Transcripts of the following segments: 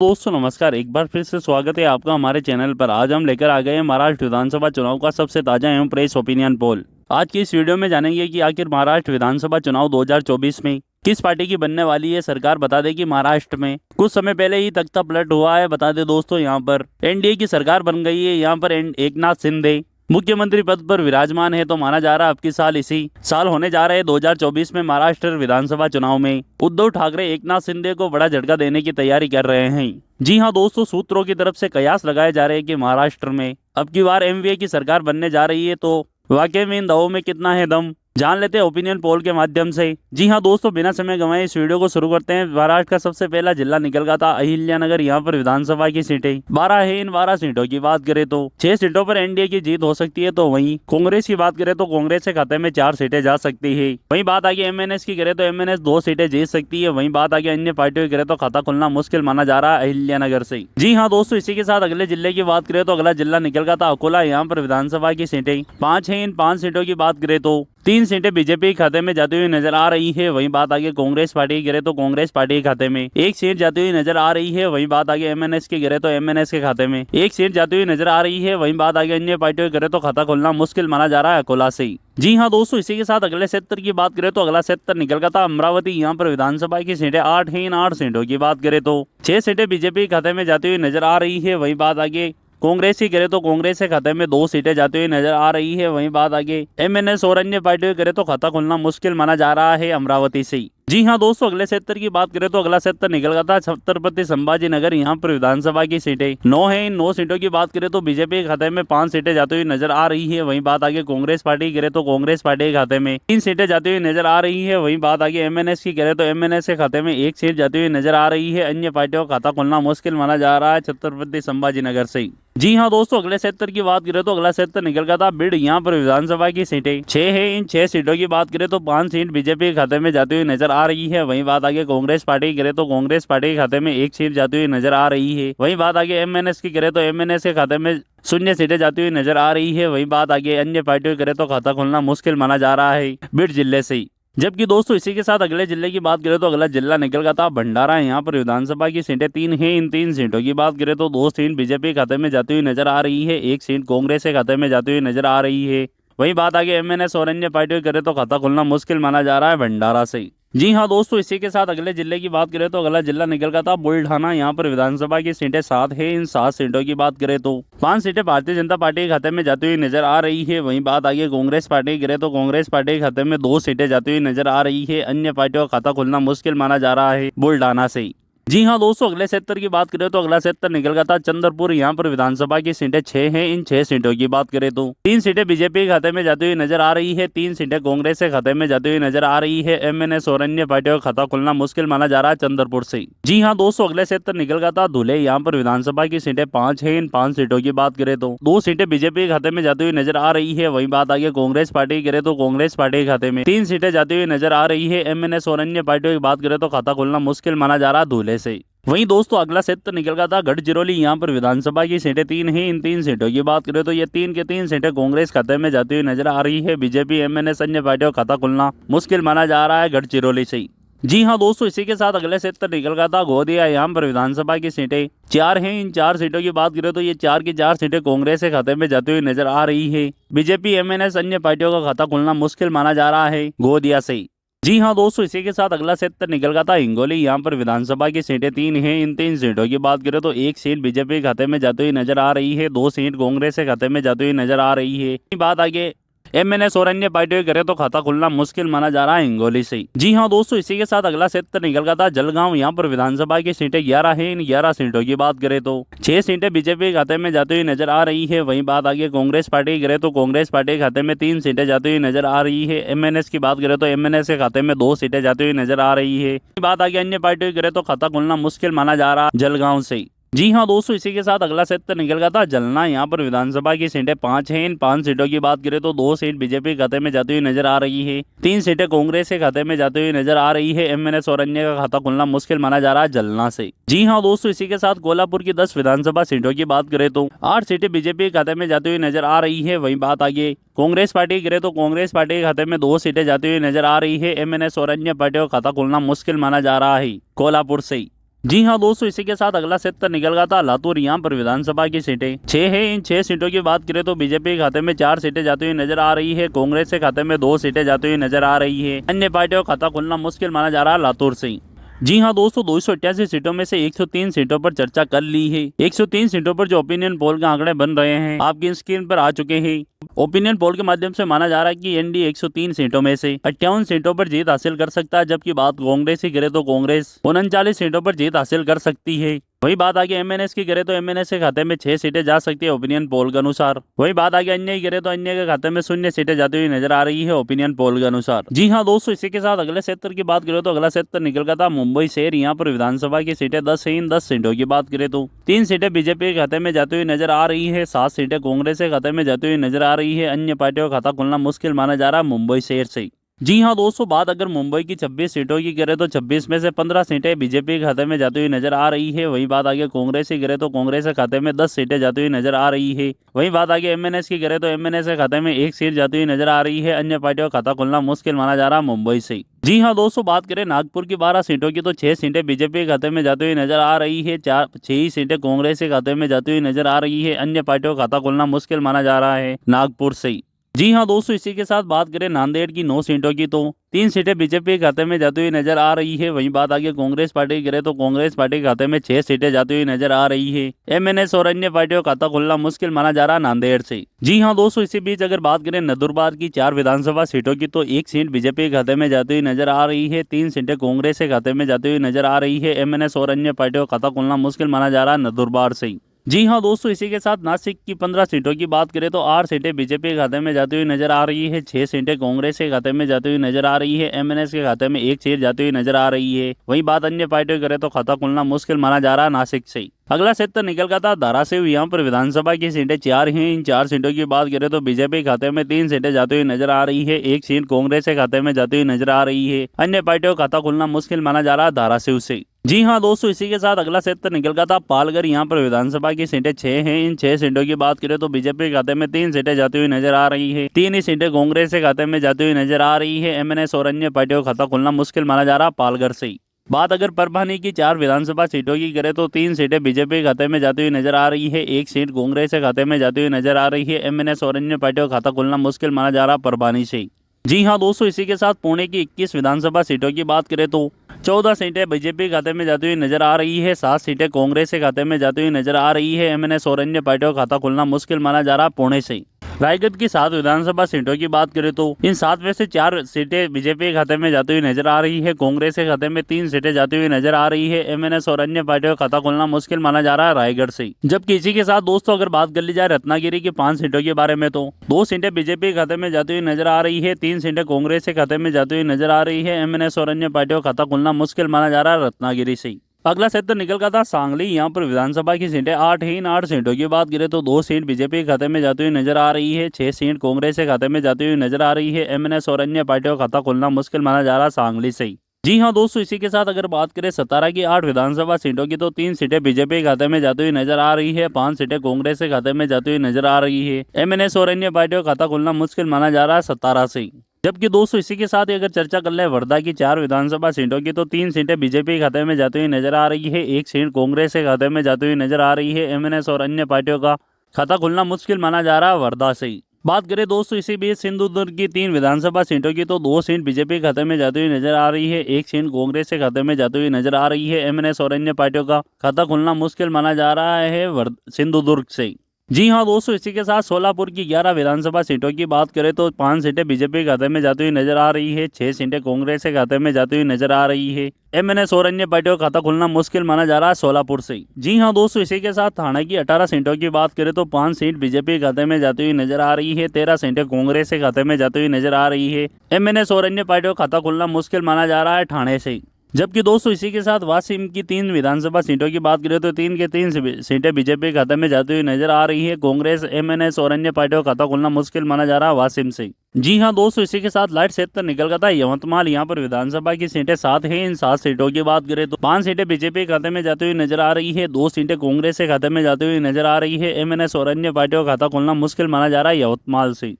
दोस्तों नमस्कार, एक बार फिर से स्वागत है आपका हमारे चैनल पर। आज हम लेकर आ गए हैं महाराष्ट्र विधानसभा चुनाव का सबसे ताजा एवं प्रेस ओपिनियन पोल। आज की इस वीडियो में जानेंगे कि आखिर महाराष्ट्र विधानसभा चुनाव 2024 में किस पार्टी की बनने वाली है सरकार। बता दें कि महाराष्ट्र में कुछ समय पहले ही तख्ता पलट हुआ है। बता दें दोस्तों, यहाँ पर एनडीए की सरकार बन गई है। यहाँ पर एकनाथ शिंदे मुख्यमंत्री पद पर विराजमान है। तो माना जा रहा है अब की साल इसी साल होने जा रहे 2024 में महाराष्ट्र विधानसभा चुनाव में उद्धव ठाकरे एकनाथ शिंदे को बड़ा झटका देने की तैयारी कर रहे हैं। जी हां दोस्तों, सूत्रों की तरफ से कयास लगाए जा रहे हैं कि महाराष्ट्र में अब की बार एमवीए की सरकार बनने जा रही है। तो वाकई में इन दावों में कितना है दम, जान लेते हैं ओपिनियन पोल के माध्यम से। जी हां दोस्तों, बिना समय गंवाए इस वीडियो को शुरू करते हैं। महाराष्ट्र का सबसे पहला जिला निकल गया था अहिल्यानगर। यहाँ पर विधानसभा की सीटें 12 है। इन 12 सीटों की बात करें तो 6 सीटों पर एनडीए की जीत हो सकती है। तो वहीं कांग्रेस की बात करें तो कांग्रेस के खाते में 4 सीटें जा सकती है। वहीं बात आगे एमएनएस की करें तो एमएनएस 2 सीटें जीत सकती है। वहीं बात आगे अन्य पार्टियों की करें तो खाता खुलना मुश्किल माना जा रहा है अहिल्यानगर से। जी हाँ दोस्तों, इसी के साथ अगले जिले की बात करें तो अगला जिला निकल गया था अकोला। यहाँ पर विधानसभा की सीटें 5 है। इन 5 सीटों की बात करें तो 3 सीटें बीजेपी खाते में जाती हुई नजर आ रही है। वहीं बात आगे कांग्रेस पार्टी की करे तो कांग्रेस पार्टी के खाते में 1 सीट जाती हुई नजर आ रही है। वहीं बात आगे एमएनएस की करे तो एमएनएस के खाते में 1 सीट जाती हुई नजर आ रही है। वहीं बात आगे अन्य पार्टियों की करे तो खाता खोलना मुश्किल माना जा रहा है अकोला से। जी हाँ दोस्तों, इसी के साथ अगले क्षेत्र की बात करें तो अगला क्षेत्र निकल गया था अमरावती। यहाँ पर विधानसभा की सीटें 8 है। इन 8 सीटों की बात करें तो 6 सीटें बीजेपी खाते में जाती हुई नजर आ रही है। वहीं बात आगे कांग्रेस की करे तो कांग्रेस के खाते में 2 सीटें जाती हुई नजर आ रही है। वहीं बात आगे एमएनएस और अन्य पार्टियों की करे तो खाता खोलना मुश्किल माना जा रहा है अमरावती से। जी हाँ दोस्तों, अगले क्षेत्र की बात करें तो अगला क्षेत्र निकल गया था छत्रपति संभाजी नगर। यहाँ पर विधानसभा की सीटें 9 है। इन 9 सीटों की बात करें तो बीजेपी के खाते में 5 सीटें जाती हुई नजर आ रही है। वहीं बात आगे कांग्रेस पार्टी की करे तो कांग्रेस पार्टी के खाते में 3 सीटें जाती हुई नजर आ रही है। वहीं बात आगे एमएनएस की करे तो एमएनएस के खाते में 1 सीट जाती हुई नजर आ रही है। अन्य पार्टियों का खाता खोलना मुश्किल माना जा रहा है छत्रपति संभाजी नगर से। जी हाँ दोस्तों, अगले क्षेत्र की बात करें तो अगला क्षेत्र निकल गया था बीड़। यहाँ पर विधानसभा की सीटें 6 है। इन 6 सीटों की बात करें तो 5 सीट बीजेपी के खाते में जाती हुई नजर आ रही है। वहीं बात आगे कांग्रेस पार्टी की करे तो कांग्रेस पार्टी के खाते में 1 सीट जाती हुई नजर आ रही है। वहीं बात आगे एमएनएस की करे तो एमएनएस के खाते में 0 सीटें जाती हुई नजर आ रही है। वहीं बात आगे अन्य पार्टियों की करे तो खाता खोलना मुश्किल माना जा रहा है बीड़ जिले से। जबकि दोस्तों इसी के साथ अगले जिले की बात करें तो अगला जिला निकल गया था भंडारा। यहाँ पर विधानसभा की सीटें 3 हैं। इन 3 सीटों की बात करें तो 2 सीट बीजेपी खाते में जाती हुई नजर आ रही है। 1 सीट कांग्रेस के खाते में जाती हुई नजर आ रही है। वहीं बात आगे एमएनएस और अन्य पार्टियों की करे तो खाता खोलना मुश्किल माना जा रहा है भंडारा से। जी हाँ दोस्तों, इसी के साथ अगले जिले की बात करें तो अगला जिला निकल गया था बुल्ढाना। यहाँ पर विधानसभा की सीटें 7 है। इन 7 सीटों की बात करें तो 5 सीटें भारतीय जनता पार्टी के खाते में जाती हुई नजर आ रही है। वहीं बात आगे कांग्रेस पार्टी की करे तो कांग्रेस पार्टी के खाते में 2 सीटें जाती हुई नजर आ रही है। अन्य पार्टियों का खाता खोलना मुश्किल माना जा रहा है बुल्ढाना से। जी हाँ दोस्तों, अगले क्षेत्र की बात करें तो अगला क्षेत्र निकल गया था चंद्रपुर। यहाँ पर विधानसभा की सीटें 6 हैं। इन 6 सीटों की बात करें तो 3 सीटें बीजेपी के खाते में जाती हुई नजर आ रही है। 3 सीटें कांग्रेस के खाते में जाती हुई नजर आ रही है। एमएनएस और अन्य पार्टियों का खाता खुलना मुश्किल माना जा रहा है चंद्रपुर से। जी हाँ दोस्तों, अगले क्षेत्र निकल गया था धुले। यहाँ पर विधानसभा की सीटें 5 है। इन 5 सीटों की बात करें तो 2 सीटें बीजेपी के खाते में जाती हुई नजर आ रही है। वहीं बात आगे कांग्रेस पार्टी की करे तो कांग्रेस पार्टी के खाते में 3 सीटें जाती हुई नजर आ रही है। एमएनएस और अन्य पार्टियों की बात करें तो खाता खोलना मुश्किल माना जा रहा है धुले से। वहीं दोस्तों अगला क्षेत्र निकल गया था गढ़चिरौली। यहाँ पर विधानसभा की सीटें 3 हैं। इन 3 सीटों की बात करें तो ये 3 के 3 सीटें कांग्रेस खाते में जाती हुई नजर आ रही है। बीजेपी एमएनएस अन्य पार्टियों का खाता खुलना मुश्किल माना जा रहा है गढ़चिरौली से। जी हाँ दोस्तों, इसी के साथ अगले क्षेत्र निकल गया था गोदिया। यहाँ पर विधानसभा की सीटें 4 हैं। इन 4 सीटों की बात करें तो ये 4 की 4 सीटें कांग्रेस के खाते में जाती हुई नजर आ रही है। बीजेपी एमएनएस अन्य पार्टियों का खाता खुलना मुश्किल माना जा रहा है गोदिया से। जी हाँ दोस्तों, इसी के साथ अगला क्षेत्र निकल गया था हिंगोली। यहाँ पर विधानसभा की सीटें 3 हैं। इन 3 सीटों की बात करें तो 1 सीट बीजेपी के खाते में जाती हुई नजर आ रही है। 2 सीट कांग्रेस के खाते में जाती हुई नजर आ रही है। बात आगे एमएनएस और अन्य पार्टियों करे तो खाता खुलना मुश्किल माना जा रहा है हिंगोली से। जी हाँ दोस्तों, इसी के साथ अगला क्षेत्र निकल गया था जलगांव। यहाँ पर विधानसभा की सीटें 11 हैं। इन 11 सीटों की बात करें तो 6 सीटें बीजेपी के खाते में जाती हुई नजर आ रही है। वहीं बात आगे कांग्रेस पार्टी की करे तो कांग्रेस पार्टी के खाते में 3 सीटें जाती हुई नजर आ रही है। एमएनएस की बात करें तो एमएनएस के खाते में 2 सीटें जाती हुई नजर आ रही है। बात आगे अन्य पार्टियों की करे तो खाता खुलना मुश्किल माना जा रहा है जलगांव से। जी हाँ दोस्तों, इसी के साथ अगला क्षेत्र निकल गया था जलना। यहाँ पर विधानसभा की सीटें 5 हैं। इन 5 सीटों की बात करें तो 2 सीट बीजेपी के खाते में जाती हुई नजर आ रही है। 3 सीटें कांग्रेस के खाते में जाती हुई नजर आ रही है। एमएनएस और अन्य का खाता खुलना मुश्किल माना जा रहा है जलना से। जी हाँ दोस्तों, इसी के साथ कोल्हापुर की 10 विधानसभा सीटों की बात करें तो 8 सीटें बीजेपी के खाते में जाती हुई नजर आ रही है। वहीं बात आगे कांग्रेस पार्टी करे तो कांग्रेस पार्टी के खाते में 2 सीटें जाती हुई नजर आ रही है। एमएनएस और अन्य पार्टियों का खाता खुलना मुश्किल माना जा रहा है कोल्हापुर से। जी हाँ दोस्तों, इसी के साथ अगला सेक्टर निकल गया था लातूर। यहाँ पर विधानसभा की सीटें 6 है। इन 6 सीटों की बात करें तो बीजेपी के खाते में 4 सीटें जाती हुई नजर आ रही है, कांग्रेस के खाते में 2 सीटें जाती हुई नजर आ रही है। अन्य पार्टियों का खाता खुलना मुश्किल माना जा रहा है लातूर से। जी हाँ दोस्तों, 288 सीटों में से 103 सीटों पर चर्चा कर ली है। 103 सीटों पर जो ओपिनियन पोल के आंकड़े बन रहे हैं आपकी स्क्रीन पर आ चुके हैं। ओपिनियन पोल के माध्यम से माना जा रहा है कि एनडीए 103 सीटों में से 58 सीटों पर जीत हासिल कर सकता है, जबकि बात कांग्रेस की करे तो कांग्रेस 39 सीटों पर जीत हासिल कर सकती है। वही बात आगे एमएनएस की करे तो एमएनएस के खाते में 6 सीटें जा सकती है ओपिनियन पोल के अनुसार। वही बात आगे अन्य की करे तो अन्य के खाते में 0 सीटें जाती हुई नजर आ रही है ओपिनियन पोल के अनुसार। जी हाँ दोस्तों, इसी के साथ अगले क्षेत्र की बात करें तो अगला क्षेत्र निकल गया था मुंबई शहर। यहाँ पर विधानसभा की सीटें 10 है। इन 10 सीटों की बात करें तो 3 सीटें बीजेपी के खाते में जाती हुई नजर आ रही है, 7 सीटें कांग्रेस के खाते में जाती हुई नजर आ रही है। अन्य पार्टियों का खाता खुलना मुश्किल माना जा रहा है मुंबई शहर से। जी हाँ दोस्तों, बात अगर मुंबई की 26 सीटों की करें तो 26 में से 15 सीटें बीजेपी के खाते में जाती हुई नजर आ रही है। वही बात आगे कांग्रेस की करें तो कांग्रेस के खाते में 10 सीटें जाती हुई नजर आ रही है। वही बात आगे एमएनएस की करें तो एमएनएस के खाते में 1 सीट जाती हुई नजर आ रही है। अन्य पार्टियों का खाता खुलना मुश्किल माना जा रहा है मुंबई से। जी हाँ दोस्तों, बात करें नागपुर की 12 सीटों की तो 6 सीटें बीजेपी के खाते में जाती हुई नजर आ रही है, 6 ही सीटें कांग्रेस के खाते में जाती हुई नजर आ रही है। अन्य पार्टियों का खाता खुलना मुश्किल माना जा रहा है नागपुर से। जी हाँ दोस्तों, इसी के साथ बात करें नांदेड़ की 9 सीटों की तो 3 सीटें बीजेपी के खाते में जाती हुई नजर आ रही है। वहीं बात आगे कांग्रेस पार्टी की करें तो कांग्रेस पार्टी के खाते में 6 सीटें जाती हुई नजर आ रही है। एमएनएस और अन्य पार्टियों का खाता खुलना मुश्किल माना जा रहा है नांदेड़ से। जी हाँ दोस्तों, इसी बीच अगर बात करें नंदुरबार की 4 विधानसभा सीटों की तो 1 सीट बीजेपी के खाते में जाती हुई नजर आ रही है, 3 सीटें कांग्रेस के खाते में जाती हुई नजर आ रही है। एमएनएस और अन्य पार्टियों का खाता खुलना मुश्किल माना जा रहा है नंदुरबार से। जी हाँ दोस्तों, इसी के साथ नासिक की 15 सीटों की बात करें तो 8 सीटें बीजेपी के खाते में जाती हुई नजर आ रही है, 6 सीटें कांग्रेस के खाते में जाती हुई नजर आ रही है। एमएनएस के खाते में 1 सीट जाती हुई नजर आ रही है। वहीं बात अन्य पार्टियों की करें तो खाता खुलना मुश्किल माना जा रहा है नासिक से। अगला क्षेत्र निकल गया था धाराशिव। यहाँ पर विधानसभा की सीटें 4 हैं। इन 4 सीटों की बात करें तो बीजेपी के खाते में 3 सीटें जाती हुई नजर आ रही है, 1 सीट कांग्रेस के खाते में जाती हुई नजर आ रही है। अन्य पार्टियों का खाता खुलना मुश्किल माना जा रहा है धाराशिव से। जी हाँ दोस्तों, इसी के साथ अगला क्षेत्र निकल गया था पालघर। यहाँ पर विधानसभा की सीटें 6 हैं। इन 6 सीटों की बात करें तो बीजेपी के खाते में 3 सीटें जाती हुई नजर आ रही है, 3 ही सीटें कांग्रेस के खाते में जाती हुई नजर आ रही है। एमएनएस और अन्य पार्टियों का खाता खुलना मुश्किल माना जा रहा है पालघर से। बात अगर परभनी की 4 विधानसभा सीटों की करें तो 3 सीटें बीजेपी के खाते में जाती हुई नजर आ रही है, 1 सीट कांग्रेस के खाते में जाती हुई नजर आ रही है। एमएनएस और अन्य पार्टियों का खाता खुलना मुश्किल माना जा रहा है परभनी से। जी हाँ दोस्तों, इसी के साथ पुणे की 21 विधानसभा सीटों की बात करें तो 14 सीटें बीजेपी के खाते में जाती हुई नजर आ रही है, 7 सीटें कांग्रेस के खाते में जाती हुई नजर आ रही है। एमएनएस और अन्य पार्टियों का खाता खुलना मुश्किल माना जा रहा है पुणे से। रायगढ़ की 7 विधानसभा सीटों की बात करें तो इन 7 में से 4 सीटें बीजेपी के खाते में जाती हुई नजर आ रही है, कांग्रेस के खाते में 3 सीटें जाती हुई नजर आ रही है। एमएनएस और अन्य पार्टियों का खाता खुलना मुश्किल माना जा रहा है रायगढ़ से। जबकि इसी के साथ दोस्तों अगर बात कर ली जाए रत्नागिरी की 5 सीटों के बारे में तो 2 सीटें बीजेपी के खाते में जाती हुई नजर आ रही है, 3 सीटें कांग्रेस के खाते में जाती हुई नजर आ रही है। एमएनएस और अन्य पार्टियों का खाता खुलना मुश्किल माना जा रहा है रत्नागिरी से। अगला क्षेत्र निकल गया था सांगली। यहाँ पर विधानसभा की सीटें 8 हैं। इन 8 सीटों की बात करें तो 2 सीट बीजेपी के खाते में जाती हुई नजर आ रही है, 6 सीट कांग्रेस के खाते में जाती हुई नजर आ रही है। एमएनएस और अन्य पार्टियों का खाता खुलना मुश्किल माना जा रहा है सांगली से। जी हाँ दोस्तों, इसी के साथ अगर बात करें सतारा की 8 विधानसभा सीटों की तो 3 सीटें बीजेपी के खाते में जाती हुई नजर आ रही है, 5 सीटें कांग्रेस के खाते में जाती हुई नजर आ रही है। एमएनएस और अन्य पार्टियों का खाता खुलना मुश्किल माना जा रहा है सतारा से। जबकि दोस्तों इसी के साथ ही अगर चर्चा कर ले वर्धा की 4 विधानसभा सीटों की तो 3 सीटें बीजेपी के खाते में जाती हुई नजर आ रही है, 1 सीट कांग्रेस के खाते में जाती हुई नजर आ रही है। एमएनएस और अन्य पार्टियों का खाता खुलना मुश्किल माना जा रहा है वर्धा से। बात करें दोस्तों इसी बीच सिंधुदुर्ग की 3 विधानसभा सीटों की तो 2 सीट बीजेपी के खाते में जाती हुई नजर आ रही है, 1 सीट कांग्रेस के खाते में जाती हुई नजर आ रही है। एमएनएस और अन्य पार्टियों का खाता खुलना मुश्किल माना जा रहा है सिंधुदुर्ग से। जी हाँ दोस्तों, इसी के साथ सोलापुर की 11 विधानसभा सीटों की बात करें तो 5 सीटें बीजेपी के खाते में जाती हुई नजर आ रही है, 6 सीटें कांग्रेस के खाते में जाती हुई नजर आ रही है। एमएनएस और अन्य पार्टियों का खाता खुलना मुश्किल माना जा रहा है सोलापुर से। जी हाँ दोस्तों, इसी के साथ थाने की 18 सीटों की बात करें तो 5 सीट बीजेपी के खाते में जाती हुई नजर आ रही है, 13 सीटें कांग्रेस के खाते में जाती हुई नजर आ रही है। एमएनएस और अन्य पार्टियों का खाता खुलना मुश्किल माना जा रहा है थाने से। जबकि दोस्तों इसी के साथ वाशिम की 3 विधानसभा सीटों की बात करें तो 3 के 3 सीटें बीजेपी के खाते में जाती हुई नजर आ रही है, कांग्रेस एमएनएस और अन्य पार्टियों का खाता खुलना मुश्किल माना जा रहा है वाशिम से। जी हाँ दोस्तों, इसी के साथ लाइट क्षेत्र निकल गया था यवतमाल। यहाँ पर विधानसभा की सीटें 7 हैं। इन 7 सीटों की बात करें तो 5 सीटें बीजेपी के खाते में जाती हुई नजर आ रही है, 2 सीटें कांग्रेस के खाते में जाती हुई नजर आ रही है। एमएनएस और अन्य पार्टियों का खाता खुलना मुश्किल माना जा रहा है यवतमाल से।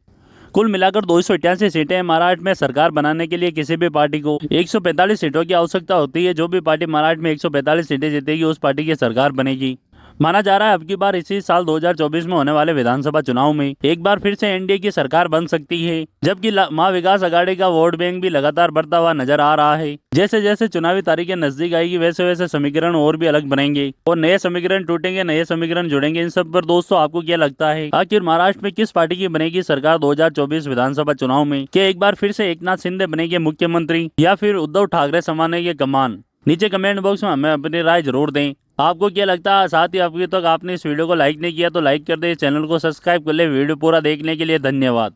कुल मिलाकर 288 सीटें हैं। महाराष्ट्र में सरकार बनाने के लिए किसी भी पार्टी को 145 सीटों की आवश्यकता होती है। जो भी पार्टी महाराष्ट्र में 145 सीटें जीतेगी उस पार्टी की सरकार बनेगी। माना जा रहा है अब की बार इसी साल 2024 में होने वाले विधानसभा चुनाव में एक बार फिर से एनडीए की सरकार बन सकती है, जबकि महाविकास आघाड़ी का वोट बैंक भी लगातार बढ़ता हुआ नजर आ रहा है। जैसे जैसे चुनावी तारीखें नजदीक आएगी वैसे वैसे समीकरण और भी अलग बनेंगे और नए समीकरण टूटेंगे, नए समीकरण जुड़ेंगे। इन सब पर दोस्तों आपको क्या लगता है, आखिर महाराष्ट्र में किस पार्टी की बनेगी सरकार 2024 विधानसभा चुनाव में? क्या एक बार फिर से एकनाथ शिंदे बनेंगे मुख्यमंत्री या फिर उद्धव ठाकरे संभालेंगे कमान? नीचे कमेंट बॉक्स में हमें अपनी राय जरूर दें। आपको क्या लगता है? साथ ही अभी तक आपने इस वीडियो को लाइक नहीं किया तो लाइक कर दे, चैनल को सब्सक्राइब कर ले। वीडियो पूरा देखने के लिए धन्यवाद।